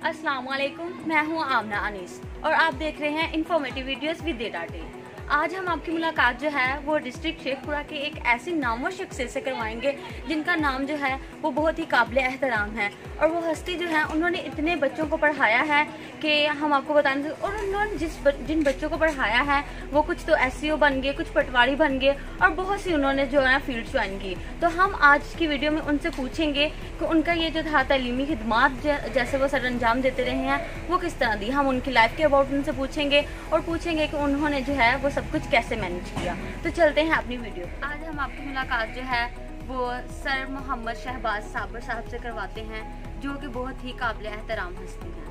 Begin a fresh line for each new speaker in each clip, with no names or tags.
अस्सलाम वालेकुम, मैं हूँ आमना अनीस और आप देख रहे हैं informative videos with data day. आज हम आपकी मुलाकात जो है वो डिस्ट्रिक्ट शेखपुरा के एक ऐसी नामवर शख्सियत से करवाएंगे जिनका नाम जो है वो बहुत ही काबिल एहतराम है। और वो हस्ती जो है उन्होंने इतने बच्चों को पढ़ाया है कि हम आपको बताएं। और उन्होंने जिन बच्चों को पढ़ाया है वो कुछ तो SEO बन गए, कुछ पटवारी बन गए और बहुत सी उन्होंने जो है फील्ड ज्वाइन की। तो हम आज की वीडियो में उनसे पूछेंगे कि उनका ये जो था तालीमी खिदमात जैसे वो सर अंजाम देते रहे हैं वो किस तरह दी। हम उनकी लाइफ के अबाउट उनसे पूछेंगे और पूछेंगे कि उन्होंने जो है वो सब कुछ कैसे मैनेज किया। तो चलते हैं अपनी वीडियो। आज हम आपकी मुलाकात जो है वो सर मोहम्मद शहबाज साबर साहब से करवाते हैं जो कि बहुत ही काबिल एहतराम हस्ती हैं।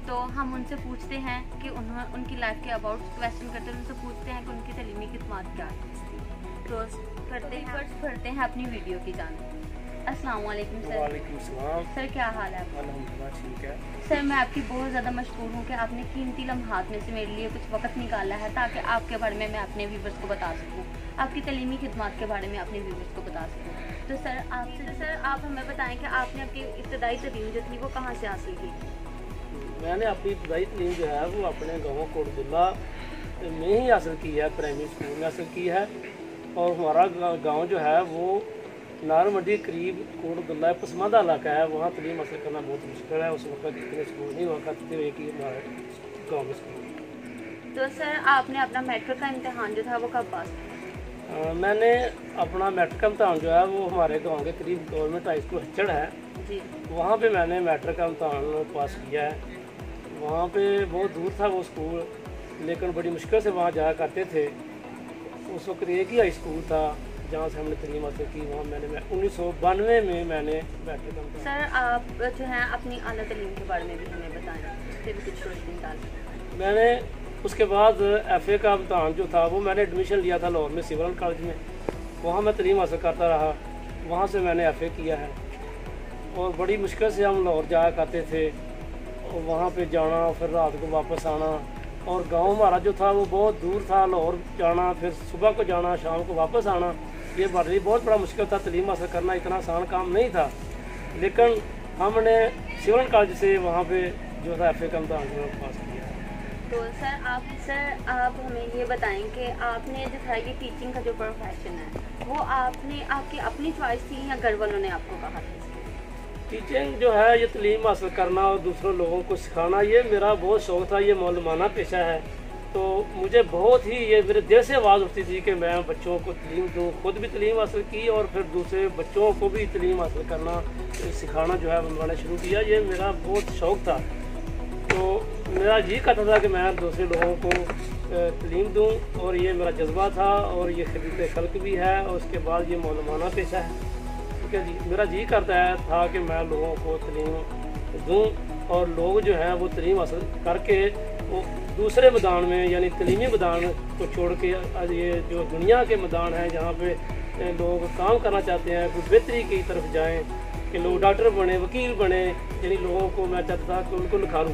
तो हम उनसे पूछते हैं कि उनकी लाइफ के अबाउट क्वेश्चन करते हैं, उनसे पूछते हैं कि उनकी तालीमी खिदमात क्या थी। तो करते हैं अपनी वीडियो की जानकारी। अस्सलाम वालेकुम सर।
वालेकुम सलाम।
सर क्या हाल है आपका?
अल्हम्दुलिल्लाह ठीक है।
सर मैं आपकी बहुत ज़्यादा मशकूर हूँ कि आपने कीमती लम्हात में से मेरे लिए कुछ वक्त निकाला है ताकि आपके बारे में मैं अपने व्यूवर्स को बता सकूँ, आपकी तालीमी खिदमात के बारे में अपने व्यूवर्स को बता सकूँ। तो सर आप हमें बताएं कि आपने अपनी इब्तदाई तालीम जो थी वो कहाँ से हासिल की?
मैंने अपनी इब्तदाई तालीम जो है वो अपने गाँव कोटदुल्ला में ही हासिल की है, प्राइमरी स्कूल में हासिल की है। और हमारा गाँव जो है वो नार मंडी करीब कोटदुल्ला पसमानदा इलाका है, वहाँ तालीम हासिल करना बहुत मुश्किल है। उस वक्त इतने स्कूल नहीं हुआ करते हुए कि हमारे गाँव में स्कूल।
तो सर आपने अपना मैट्रिक का इम्तहान जो था वो कब पास किया?
मैंने अपना मैट्रिक का इम्तहान जो है वो हमारे गाँव के करीब गवर्नमेंट हाई स्कूल हच्चड़ है
जी,
वहाँ पे मैंने मैट्रिक का इम्तहान पास किया है। वहाँ पे बहुत दूर था वो स्कूल, लेकिन बड़ी मुश्किल से वहाँ जाया करते थे। उस वक्त एक ही हाई स्कूल था जहाँ से हमने तालीम हासिल की। वहाँ मैंने 1992 में मैंने मैट्रिक का इम्तहान।
सर आप जो है अपनी आला तालीम के बारे में भी हमें बताएं, उस पर भी कुछ रोशनी डालें।
मैंने उसके बाद FA का इम्तहान जो था वो मैंने एडमिशन लिया था लाहौर में सिविल कॉलेज में, वहाँ मैं तालीम हासिल करता रहा। वहाँ से मैंने FA किया है और बड़ी मुश्किल से हम लाहौर जाया करते थे और वहाँ पे जाना फिर रात को वापस आना। और गांव हमारा जो था वो बहुत दूर था, लाहौर जाना फिर सुबह को जाना शाम को वापस आना, ये हमारे लिए बहुत बड़ा मुश्किल था। तालीम हासिल करना इतना आसान काम नहीं था, लेकिन हमने सिविल कॉलेज से वहाँ पे जो था FA का इम्तहान पास किया।
तो सर आप हमें ये बताएं कि आपने जो था ये टीचिंग का जो प्रोफेशन है वो आपकी अपनी चॉइस थी या घर वालों ने आपको कहा था?
टीचिंग जो है ये तालीम हासिल करना और दूसरों लोगों को सिखाना ये मेरा बहुत शौक़ था, ये मौलमाना पेशा है। तो मुझे बहुत ही ये मेरे दिल से आवाज़ उठती थी कि मैं बच्चों को तालीम दूँ। खुद भी तालीम हासिल की और फिर दूसरे बच्चों को भी तालीम हासिल करना सिखाना जो है मैंने शुरू किया। ये मेरा बहुत शौक़ था। तो मेरा जी करता था कि मैं दूसरे लोगों को तालीम दूँ और ये मेरा जज्बा था और ये खिदमत खल्क भी है और उसके बाद ये मौलमाना पेशा है। ठीक है जी, मेरा जी करता था कि मैं लोगों को तालीम दूँ और लोग जो है वो तालीम हासिल करके वो दूसरे मैदान में यानी तालीमी मैदान को छोड़ के ये जो दुनिया के मैदान हैं जहाँ पे लोग काम करना चाहते हैं, कुछ बेहतरी की तरफ जाएं कि लोग डॉक्टर बने, वकील बने, यानी लोगों को मैं चाहता था कि उनको निखारूं।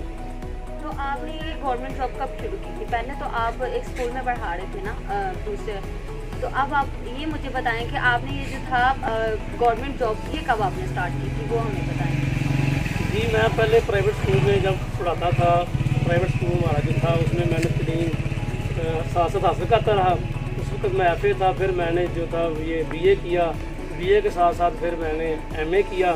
तो आपने ये गवर्नमेंट जॉब कब शुरू की थी? पहले तो आप एक स्कूल में पढ़ा रहे थे ना दूसरे, तो अब आप ये मुझे बताएं कि आपने ये जो था गवर्नमेंट जॉब ये कब आपने स्टार्ट की थी वो हमें बताएं।
जी मैं पहले प्राइवेट स्कूल में जब पढ़ाता था, प्राइवेट स्कूल हमारा जो था उसमें मैंने तालीम साथ हासिल करता रहा। उस वक्त मैं FA था, फिर मैंने जो था ये BA किया, BA के साथ साथ फिर मैंने MA किया।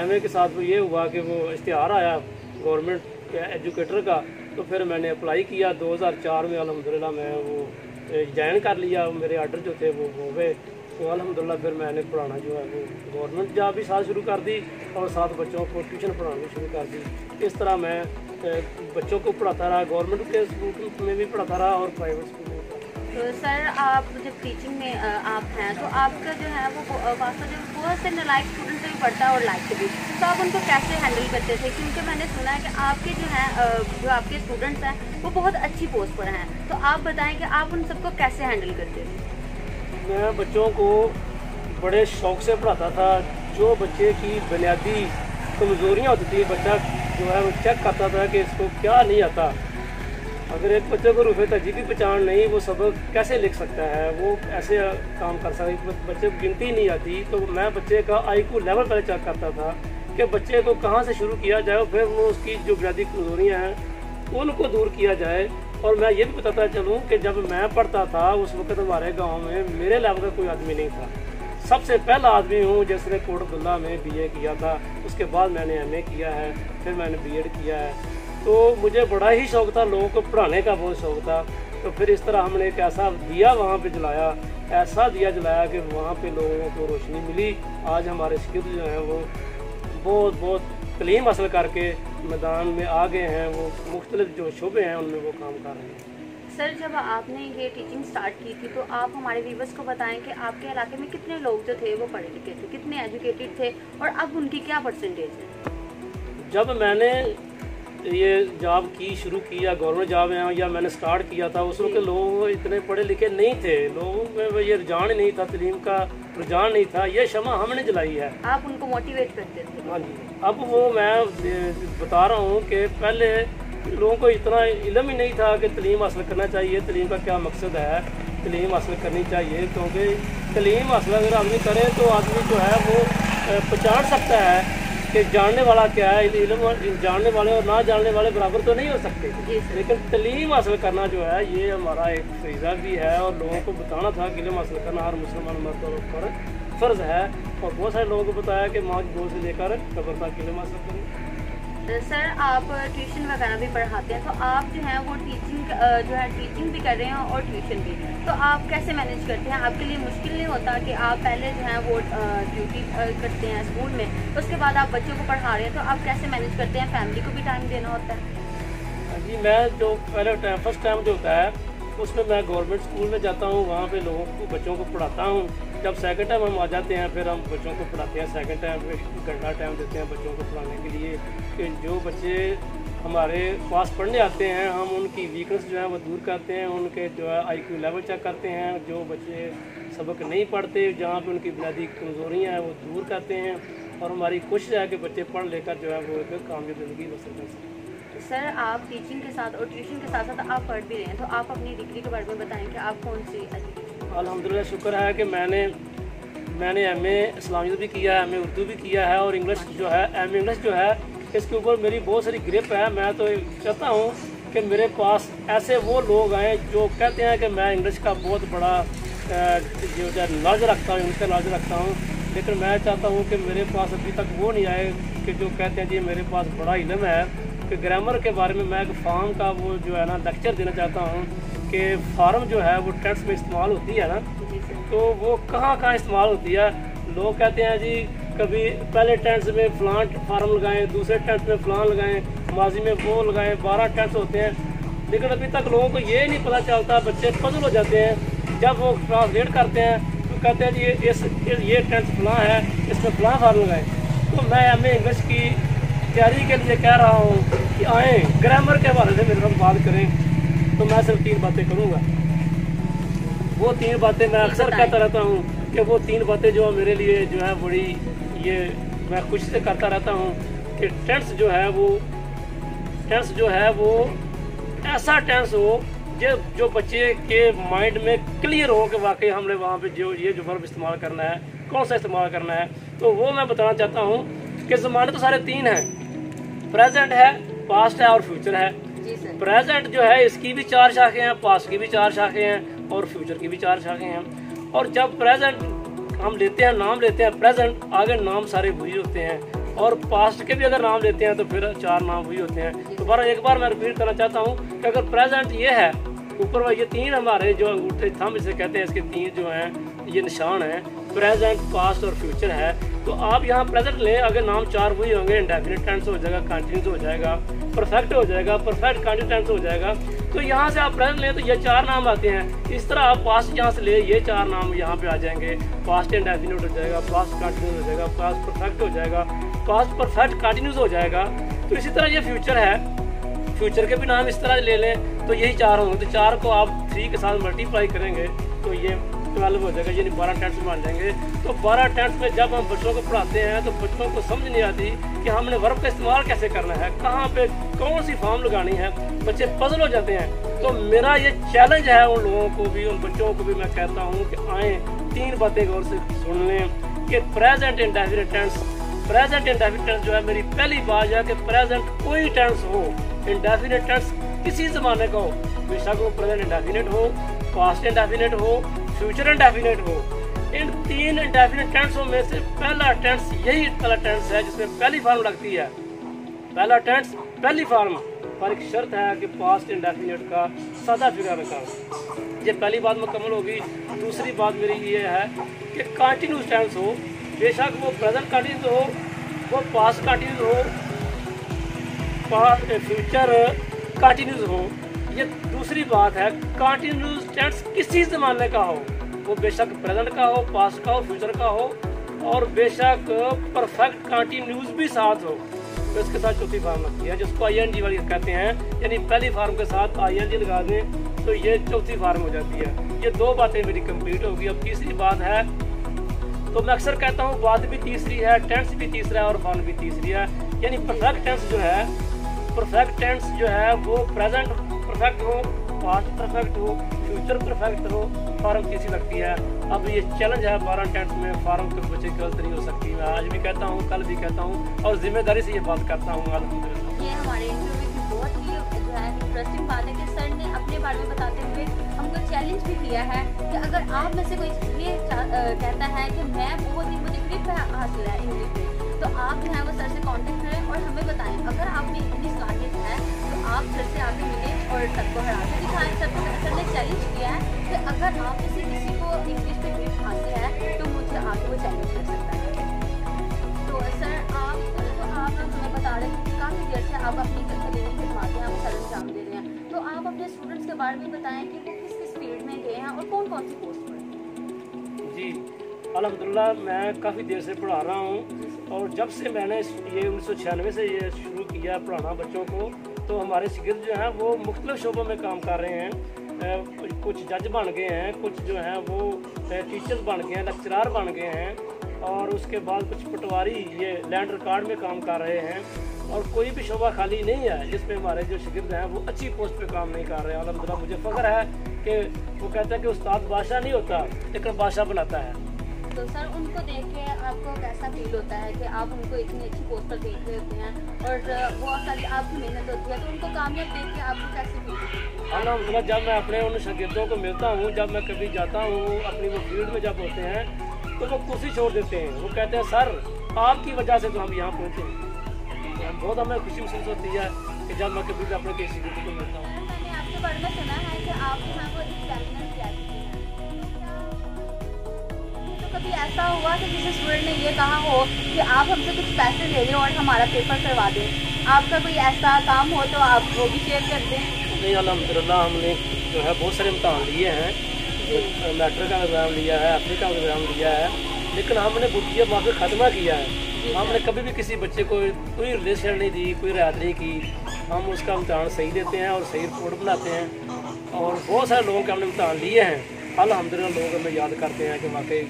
MA के साथ ये हुआ कि वो इश्तिहार आया गवर्नमेंट एजुकेटर का, तो फिर मैंने अप्लाई किया। 2004 में अल्हम्दुलिल्लाह मैं वो ज्वाइन कर लिया, मेरे आर्डर जो थे वो हो गए। तो अल्हम्दुलिल्लाह फिर मैंने पढ़ाना जो है वो गवर्नमेंट जॉब भी साथ शुरू कर दी और साथ बच्चों को ट्यूशन पढ़ाना भी शुरू कर दी। इस तरह मैं बच्चों को पढ़ाता रहा, गवर्नमेंट के स्कूल में भी पढ़ाता रहा और प्राइवेट स्कूल में।
तो सर आप जब टीचिंग में आप हैं तो आपका जो है वो वास्ता जो बहुत से नालायक स्टूडेंट से भी पढ़ता है और लायक से भी, तो आप उनको कैसे हैंडल करते थे? क्योंकि मैंने सुना है कि आपके जो है जो आपके स्टूडेंट्स हैं वो बहुत अच्छी पोस्ट पर हैं, तो आप बताएं कि आप उन सबको कैसे हैंडल करते थे?
मैं बच्चों को बड़े शौक़ से पढ़ाता था। जो बच्चे की बुनियादी कमज़ोरियाँ होती थी बच्चा जो है वो चेक करता था कि इसको क्या नहीं आता। अगर एक बच्चे को रुफ़े तहज़ीब की पहचान नहीं, वो सबक कैसे लिख सकता है, वो ऐसे काम कर सकता है, बच्चे को गिनती नहीं आती, तो मैं बच्चे का IQ लेवल पहले चेक करता था कि बच्चे को कहाँ से शुरू किया जाए और फिर वो उसकी जो बुनियादी कमजोरियाँ हैं उनको दूर किया जाए। और मैं ये भी बताता चलूँ कि जब मैं पढ़ता था उस वक्त हमारे गांव में मेरे लेवल का कोई आदमी नहीं था। सबसे पहला आदमी हूँ जिसने कोट अब्दुल्ला में BA किया था, उसके बाद मैंने MA किया है, फिर मैंने B.Ed किया है। तो मुझे बड़ा ही शौक़ था, लोगों को पढ़ाने का बहुत शौक़ था। तो फिर इस तरह हमने एक ऐसा दिया वहाँ पे जलाया, ऐसा दिया जलाया कि वहाँ पे लोगों को रोशनी मिली। आज हमारे शागिर्द जो हैं वो बहुत तलीम हासिल करके मैदान में आ गए हैं, वो मुख्तलिफ जो शोबे हैं उनमें वो काम कर रहे हैं।
सर, जब आपने ये टीचिंग स्टार्ट की थी तो आप हमारे व्यूअर्स को बताएं कि आपके इलाके में कितने लोग जो थे वो पढ़े लिखे थे, कितने एजुकेटेड थे और अब उनकी क्या परसेंटेज है?
जब मैंने ये जॉब की शुरू की या गवर्नमेंट जॉब है या मैंने स्टार्ट किया था उस वक्त लोग इतने पढ़े लिखे नहीं थे, लोगों में ये रुझान नहीं था, तलीम का रुझान नहीं था। ये शमा हमने जलाई है।
आप उनको मोटिवेट करते थे?
हाँ जी। अब वो मैं बता रहा हूँ कि पहले लोगों को इतना इल्म ही नहीं था कि तलीम हासिल करना चाहिए, तलीम का क्या मकसद है, तलीम हासिल करनी चाहिए। क्योंकि तलीम हासिल अगर आदमी करे तो आदमी जो है वो पहचान सकता है कि जानने वाला क्या है। इल्म जानने वाले और ना जानने वाले बराबर तो नहीं हो सकते, लेकिन तलीम हासिल करना जो है ये हमारा एक फरीज़ा भी है और लोगों को बताना था कि इल्म हासिल करना हर मुसलमान मर्द और पर फ़र्ज़ है। और बहुत सारे लोगों को बताया कि माँ की गोद से लेकर कब्र तक इल्म हासिल करें।
सर, आप ट्यूशन वगैरह भी पढ़ाते हैं, तो आप जो है वो टीचिंग भी कर रहे हैं और ट्यूशन भी, तो आप कैसे मैनेज करते हैं? आपके लिए मुश्किल नहीं होता कि आप पहले जो है वो ड्यूटी करते हैं स्कूल में, उसके बाद आप बच्चों को पढ़ा रहे हैं, तो आप कैसे मैनेज करते हैं? फैमिली को भी टाइम देना होता है?
जी, मैं जो पहले फर्स्ट टाइम जो होता है उसमें मैं गवर्नमेंट स्कूल में जाता हूँ, वहाँ पे लोगों को बच्चों को पढ़ाता हूँ। जब सेकंड टाइम हम आ जाते हैं फिर हम बच्चों को पढ़ाते हैं। सेकंड टाइम में घंटा टाइम देते हैं बच्चों को पढ़ाने के लिए कि जो बच्चे हमारे पास पढ़ने आते हैं हम उनकी वीकनेस जो है वो दूर करते हैं, उनके जो है IQ लेवल चेक करते हैं। जो बच्चे सबक नहीं पढ़ते, जहाँ पे उनकी बुनियादी कमज़ोरियाँ हैं वो दूर करते हैं और हमारी कोशिश है कि बच्चे पढ़ लेकर जो है वो एक कामयाब ज़िंदगी बसर कर सकें।
सर, आप टीचिंग के साथ और ट्यूशन के साथ साथ आप पढ़ भी रहे हैं, तो आप अपनी डिग्री के बारे में बताएं कि आप कौन सी एजुकेशन?
अल्हम्दुलिल्लाह, शुक्र है कि मैंने MA इस्लामियत भी किया है, MA उर्दू भी किया है और इंग्लिश जो है MA इंग्लिश जो है इसके ऊपर मेरी बहुत सारी ग्रिप है। मैं तो चाहता हूँ कि मेरे पास ऐसे वो लोग आएँ जो कहते हैं कि मैं इंग्लिश का बहुत बड़ा जो है नॉलेज रखता हूँ, इंग्लिश का नॉलेज रखता हूँ, लेकिन मैं चाहता हूँ कि मेरे पास अभी तक वो नहीं आए कि जो कहते हैं जी मेरे पास बड़ा इल्म है कि ग्रामर के बारे में। मैं एक फार्म का वो जो है ना लेक्चर देना चाहता हूँ कि फार्म जो है वो टेंस में इस्तेमाल होती है ना, तो वो कहाँ इस्तेमाल होती है। लोग कहते हैं जी कभी पहले टेंस में फलान फार्म लगाएं, दूसरे टेंस में फलान लगाएं, माजी में वो लगाएं, 12 टेंस होते हैं, लेकिन अभी तक लोगों को ये नहीं पता चलता। बच्चे पजल हो जाते हैं जब वो ट्रांसलेट करते हैं तो कहते हैं जी ये टेंस फलां है, इसमें फलां फार्म लगाएं। तो मैं MA इंग्लिश की तैयारी के लिए कह रहा हूँ कि आएँ ग्रामर के हवाले से मेरे साथ बात करें, तो मैं सिर्फ 3 बातें करूँगा। वो 3 बातें मैं अक्सर कहता रहता हूँ कि वो 3 बातें जो मेरे लिए जो है बड़ी ये मैं खुशी से करता रहता हूँ कि टेंस जो है वो ऐसा टेंस हो जो बच्चे के माइंड में क्लियर हो कि वाकई हमने वहाँ पे जो वर्ब इस्तेमाल करना है, कौन सा इस्तेमाल करना है। तो वो मैं बताना चाहता हूँ कि ज़माने तो सारे 3 हैं, प्रेजेंट है, पास्ट है और फ्यूचर है। प्रेजेंट जो है इसकी भी 4 शाखें हैं, पास्ट की भी 4 शाखें हैं और फ्यूचर की भी 4 शाखें हैं। और जब प्रेजेंट हम लेते हैं, नाम लेते हैं प्रेजेंट, आगे नाम सारे वही होते हैं, और पास्ट के भी अगर नाम लेते हैं तो फिर 4 नाम वही होते हैं। दोबारा एक बार मैं रिपीट करना चाहता हूँ कि अगर प्रेजेंट ये है, ऊपर ये 3 हमारे जो अंगूठे थंब इसे कहते हैं, इसके 3 जो हैं ये निशान हैं, प्रेजेंट, पास्ट और फ्यूचर है। तो आप यहाँ प्रेजेंट लें, अगर नाम 4 वही होंगे, इंडेफिनिट टेंस हो जाएगा, कंटिन्यूस हो जाएगा, परफेक्ट हो जाएगा, परफेक्ट कंटिन्यूस टेंस हो जाएगा। तो यहाँ से आप प्रेजेंट लें तो ये 4 नाम आते हैं। इस तरह आप पास्ट यहाँ से ले, ये 4 नाम यहाँ पे आ जाएंगे। पास्ट इंडेफिनिट हो जाएगा, पास्ट कंटिन्यूस हो जाएगा, पास्ट परफेक्ट हो जाएगा, पास्ट परफेक्ट कंटिन्यूस हो जाएगा। तो इसी तरह ये फ्यूचर है, फ्यूचर के भी नाम इस तरह ले लें तो यही 4 होंगे। तो 4 को आप 3 के साथ मल्टीप्लाई करेंगे तो ये 12 हो जाएगा, यानी 12 टेंस मान जाएंगे। तो 12 टेंस में जब हम बच्चों को पढ़ाते हैं तो बच्चों को समझ नहीं आती कि हमने वर्ब का इस्तेमाल कैसे करना है, कहाँ पे कौन सी फॉर्म लगानी है, बच्चे पजल हो जाते हैं। तो मेरा ये चैलेंज है उन लोगों को भी, उन बच्चों को भी मैं कहता हूँ कि आएँ 3 बातें गौर से सुन लें कि present indefinite tense present indefinite tense जो है, मेरी पहली बात है कि प्रेजेंट कोई टेंस हो, इंडेफिनिट टेंस किसी ज़माने का हो, बेशक वो प्रेजेंट इंडेफिनिट हो, पास्ट इंडेफिनिट हो, फ्यूचर इंडेफिनिट हो, इन 3 इंडेफिनिट टेंसों में से पहला टेंस यही वाला टेंस है जिसमें पहली फॉर्म लगती है। पहला टेंस पहली फॉर्म, पर एक शर्त है कि पास्ट इंडेफिनिट का सादा फिगर निकाल। ये पहली बात मुकम्मल होगी। दूसरी बात मेरी ये है कि कंटिन्यूस टेंस हो, बेशक वो प्रेजेंट कंटिन्यूस हो, वो पास्ट कंटिन्यूस हो, फ्यूचर कंटिन्यूस हो। ये दूसरी बात है, कंटिन्यूस टेंस किसी ज़माने का हो, वो बेशक प्रेजेंट का हो, पास्ट का हो, फ्यूचर का हो, और बेशक परफेक्ट कंटिन्यूस भी साथ हो, तो इसके साथ चौथी फॉर्म लगती है जिसको ING वाली कहते हैं। यानी पहली फॉर्म के साथ ING लगा दें तो ये चौथी फॉर्म हो जाती है। ये 2 बातें मेरी कंप्लीट होगी। अब तीसरी बात है, तो मैं अक्सर कहता हूँ बात भी तीसरी है, टेंस भी तीसरा है और फॉर्म भी तीसरी है। यानी परफेक्ट टेंस जो है, परफेक्ट टेंस जो है वो प्रेजेंट परफेक्ट हो, पास्ट परफेक्ट हो, फ्यूचर परफेक्ट हो, फॉर्म तीसरी लगती है। अब ये चैलेंज है 12 टेंस में फॉर्म के बच्चे गलत नहीं हो सकती। मैं आज भी कहता हूँ, कल भी कहता हूँ, और जिम्मेदारी से ये बात करता हूँ। अल्हम्दुलिल्लाह
ये हमारे इंटरव्यू की बहुत ही जो है इंटरेस्टिंग बात है कि सर ने अपने बारे में बताते हुए हमको चैलेंज भी किया है कि अगर आप में से कोई ये कहता है कि मैं बहुत ही मुझे ग्रिप हासिल है इंग्लिश में, तो आप जो है वो सर से कांटेक्ट करें और हमें बताएं अगर आप में इतनी सलाहियत है तो आप सर से आगे मिलें और सर को हरा के दिखाएं। सर ने चैलेंज किया है कि अगर आप में से किसी को इंग्लिश में ग्रिप हासिल है तो मुझे आगे वो चैलेंज कर सकता है। तो सर आप हमें बता रहे हैं कि काफ़ी देर से आप अपनी तलीमी खिदमातें आप सर अंजाम दे रहे हैं, तो आप अपने स्टूडेंट्स के बारे में बताएं कि वो किस किस फील्ड में गए हैं और कौन कौन सी पोस्ट पर।
जी अल्हम्दुलिल्लाह, मैं काफ़ी देर से पढ़ा रहा हूँ, और जब से मैंने ये 1996 से ये शुरू किया पढ़ाना बच्चों को, तो हमारे शागिर्द जो हैं वो मुख्तलिफ शोबों में काम कर रहे हैं। कुछ जज बन गए हैं, कुछ जो हैं वो टीचर्स बन गए हैं, लेक्चरार बन गए हैं, और उसके बाद कुछ पटवारी ये लैंड रिकॉर्ड में काम कर रहे हैं, और कोई भी शोबा खाली नहीं है जिसमें हमारे जो शागिर्द हैं वो अच्छी पोस्ट पे काम नहीं कर रहे हैं। अल्हम्दुलिल्लाह मुझे फ़ख्र है कि वो कहता है कि उस्ताद बादशाह नहीं होता लेकिन बादशाह बनाता है।
तो सर उनको देख के आपको कैसा फील होता है कि आप उनको इतनी अच्छी पोस्ट पर देख रहे होते हैं और वो सारी आपकी मेहनत होती है, तो उनको कामयाब देख के आपको कैसे फील होता है?
अल्हम्दुलिल्लाह, जब मैं अपने उन शागिर्दों को मिलता हूँ, जब मैं कभी जाता हूँ अपनी वो फील्ड में जब होते हैं, तो वो कुर्सी छोड़ देते हैं। वो कहते हैं सर आपकी वजह से तो हम यहाँ पहुँचे। बहुत हमें खुशी महसूस होती है कि जब मैं कभी भी अपने किसी शागिर्द को मिलता हूँ।
मैंने आपके बारे में सुना है कि आप जो है वो एग्जामिनर किया तो कभी ऐसा हुआ कि किसी स्टूडेंट ने ये कहा हो कि आप हमसे कुछ पैसे ले लें और हमारा पेपर करवा दें, आपका कोई ऐसा काम हो तो आप वो भी शेयर कर दें?
नहीं, अल्हम्दुलिल्लाह हमने जो है बहुत सारे इम्तहान लिए हैं, मैट्रिक का एग्ज़ाम लिया है, अफ्रीका का एग्ज़ाम लिया है, लेकिन हमने बुकिया माफी खत्मा किया है। हमने कभी भी किसी बच्चे को कोई रिलेशन नहीं दी, कोई रियायत नहीं की। हम उसका इम्तहान सही देते हैं और सही रिपोर्ट बनाते हैं, और बहुत सारे लोगों के हमने इम्तहान लिए हैं। अल्हम्दुलिल्लाह लोग हमें याद करते हैं कि वाकई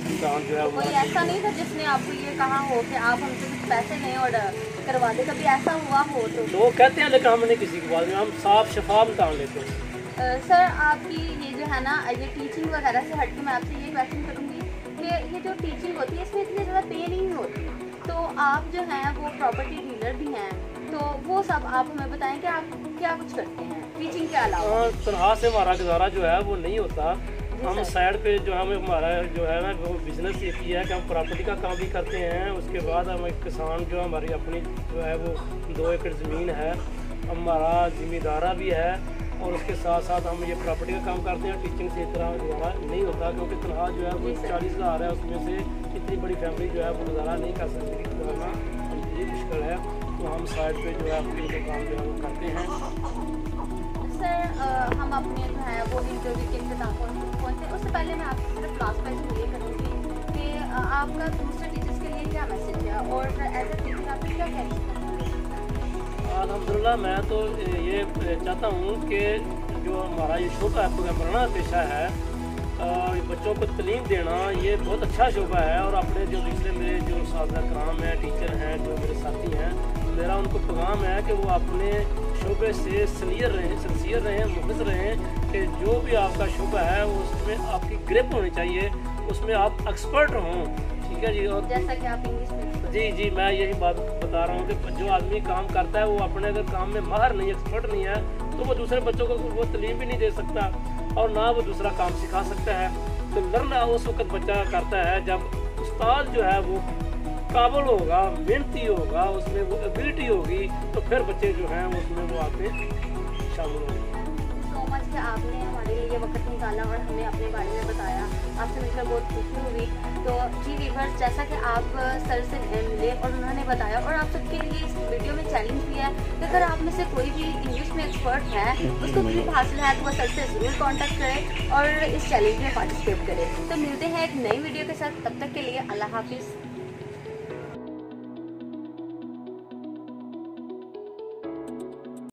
इम्तहान जो है वो।
कोई ऐसा नहीं था जिसने आपको ये कहा हो कि आप हमसे कुछ पैसे लें और करवा दें, कभी ऐसा हुआ हो? तो
लोग कहते हैं लेकिन हमने किसी की बात नहीं, हम साफ शफाफ इम्तहान लेते हैं।
सर आपकी ये जो है ना ये टीचिंग वगैरह से हट के मैं आपसे ये क्वेश्चन करूँगी कि ये जो टीचिंग होती है इसमें इतनी ज़्यादा पे नहीं होती, तो आप जो हैं वो प्रॉपर्टी डीलर भी हैं, तो वो सब आप हमें बताएं कि आप क्या कुछ करते हैं टीचिंग के अलावा?
तनख्वाह से हमारा गुजारा जो है वो नहीं होता। हम साइड पे जो हमें हमारा जो है ना वो बिज़नेस ये किया है कि हम प्रॉपर्टी का काम भी करते हैं। उसके बाद हम एक किसान जो हमारी अपनी जो है वो 2 एकड़ ज़मीन है, हमारा ज़िम्मेदारा भी है, और उसके साथ साथ हम ये प्रॉपर्टी का काम करते हैं। टीचिंग से इतना गुजारा नहीं होता क्योंकि तनख्वाह जो है वो 40,000 है, उसमें से इतनी बड़ी फैमिली जो है वो गुजारा नहीं कर सकती, गुजारना ये मुश्किल है। तो हम साइड पे जो है अपने काम जो है वो करते हैं।
सर हम अपने जो है वो इंटरव्यू के इंतजाम पहुँचे, उससे पहले मैं आपसे सिर्फ लास्ट क्वेश्चन ये करूँगी कि आपका दूसरे टीचर्स के लिए क्या मैसेज है और एज ए टीचर आप क्या कहना चाहते हैं?
अल्हम्दुलिल्लाह मैं तो ये चाहता हूँ कि जो हमारा ये शोबा है प्रोग्रामर पेशा है, बच्चों को तालीम देना ये बहुत अच्छा शोबा है। और अपने जो दूसरे मेरे जो साथी कराम हैं, टीचर हैं, जो मेरे साथी हैं, मेरा उनको पैगाम है कि वो अपने शोबे से सिंसियर रहें, मुखलिस रहें, कि जो भी आपका शोबा है उसमें आपकी ग्रिप होनी चाहिए, उसमें आप एक्सपर्ट हों। ठीक है जी। और
जैसा कि आप इंग्लिश में
जी मैं यही बात बता रहा हूँ कि जो आदमी काम करता है वो अपने अगर काम में माहिर नहीं, एक्सपर्ट नहीं है, तो वो दूसरे बच्चों को वो तालीम भी नहीं दे सकता और ना वो दूसरा काम सिखा सकता है। तो लर्न उस वक्त बच्चा करता है जब उस्ताद जो है वो काबिल होगा, मेहनती होगा, उसमें वो एबिलिटी होगी, तो फिर बच्चे जो हैं उसमें वो आके शामिल होंगे।
सो मच कि आपने हमारे लिए वक्त निकाला और हमें अपने बारे में बताया। आपसे मिलकर बहुत खुशी हुई। तो जी वीवर्स, जैसा कि आप सर से मिले और उन्होंने बताया, और आप सबके लिए इस वीडियो में चैलेंज भी है कि अगर आप में से कोई भी इंग्लिश में एक्सपर्ट है, उसको क्लिप हासिल है, तो वह सर से ज़रूर कॉन्टैक्ट करे और इस चैलेंज में पार्टिसिपेट करे। तो मिलते हैं एक नई वीडियो के साथ, तब तक के लिए अल्लाह हाफिज़।